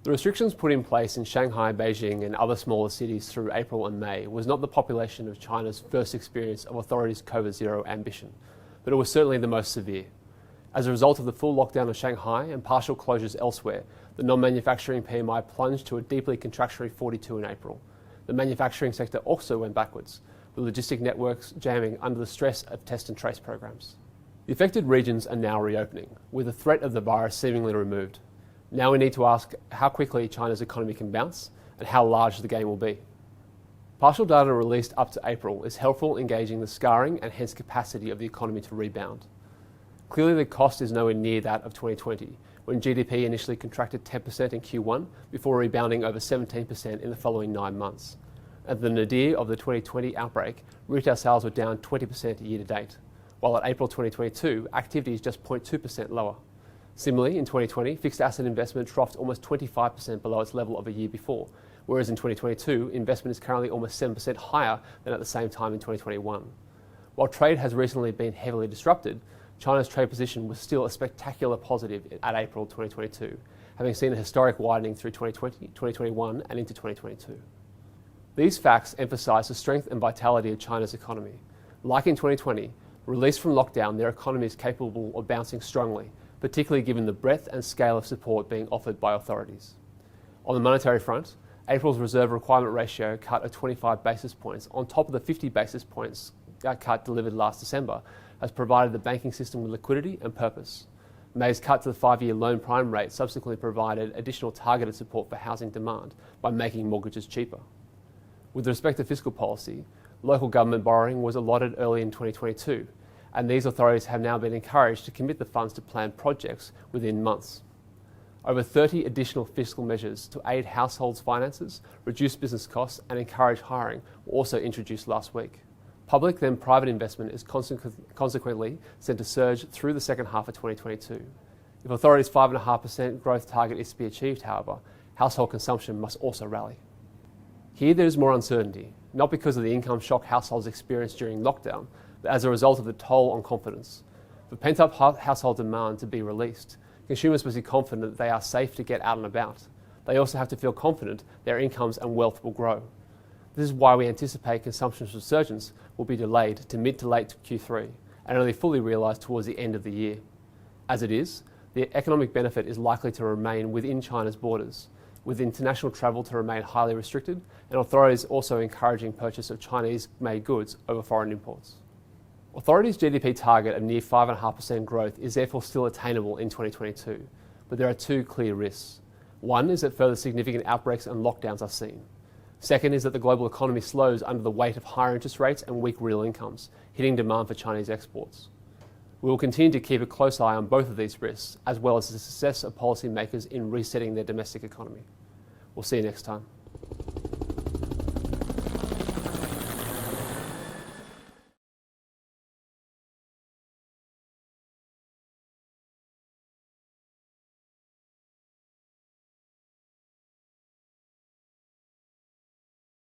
The restrictions put in place in Shanghai, Beijing and other smaller cities through April and May was not the population of China's first experience of authorities' COVID-0 ambition, but it was certainly the most severe. As a result of the full lockdown of Shanghai and partial closures elsewhere, the non-manufacturing PMI plunged to a deeply contractionary 42 in April. The manufacturing sector also went backwards, with logistic networks jamming under the stress of test and trace programs. The affected regions are now reopening, with the threat of the virus seemingly removed. Now we need to ask how quickly China's economy can bounce and how large the gain will be. Partial data released up to April is helpful in gauging the scarring and hence capacity of the economy to rebound. Clearly the cost is nowhere near that of 2020, when GDP initially contracted 10% in Q1 before rebounding over 17% in the following 9 months. At the nadir of the 2020 outbreak, retail sales were down 20% year to date, while at April 2022, activity is just 0.2% lower. Similarly, in 2020, fixed asset investment dropped almost 25% below its level of a year before, whereas in 2022, investment is currently almost 7% higher than at the same time in 2021. While trade has recently been heavily disrupted, China's trade position was still a spectacular positive at April 2022, having seen a historic widening through 2020, 2021 and into 2022. These facts emphasise the strength and vitality of China's economy. Like in 2020, released from lockdown, their economy is capable of bouncing strongly, particularly given the breadth and scale of support being offered by authorities. On the monetary front, April's reserve requirement ratio cut of 25 basis points on top of the 50 basis points cut delivered last December has provided the banking system with liquidity and purpose. May's cut to the 5-year loan prime rate subsequently provided additional targeted support for housing demand by making mortgages cheaper. With respect to fiscal policy, local government borrowing was allotted early in 2022, and these authorities have now been encouraged to commit the funds to planned projects within months. Over 30 additional fiscal measures to aid households' finances, reduce business costs and encourage hiring were also introduced last week. Public then private investment is consequently set to surge through the second half of 2022. If authorities' 5.5% growth target is to be achieved, however, household consumption must also rally. Here there is more uncertainty, not because of the income shock households experienced during lockdown, but as a result of the toll on confidence. For pent-up household demand to be released, consumers must be confident that they are safe to get out and about. They also have to feel confident their incomes and wealth will grow. This is why we anticipate consumption resurgence will be delayed to mid to late Q3 and only fully realised towards the end of the year. As it is, the economic benefit is likely to remain within China's borders, with international travel to remain highly restricted and authorities also encouraging purchase of Chinese-made goods over foreign imports. Authorities' GDP target of near 5.5% growth is therefore still attainable in 2022, but there are two clear risks. One is that further significant outbreaks and lockdowns are seen. Second is that the global economy slows under the weight of higher interest rates and weak real incomes, hitting demand for Chinese exports. We will continue to keep a close eye on both of these risks, as well as the success of policymakers in resetting their domestic economy. We'll see you next time.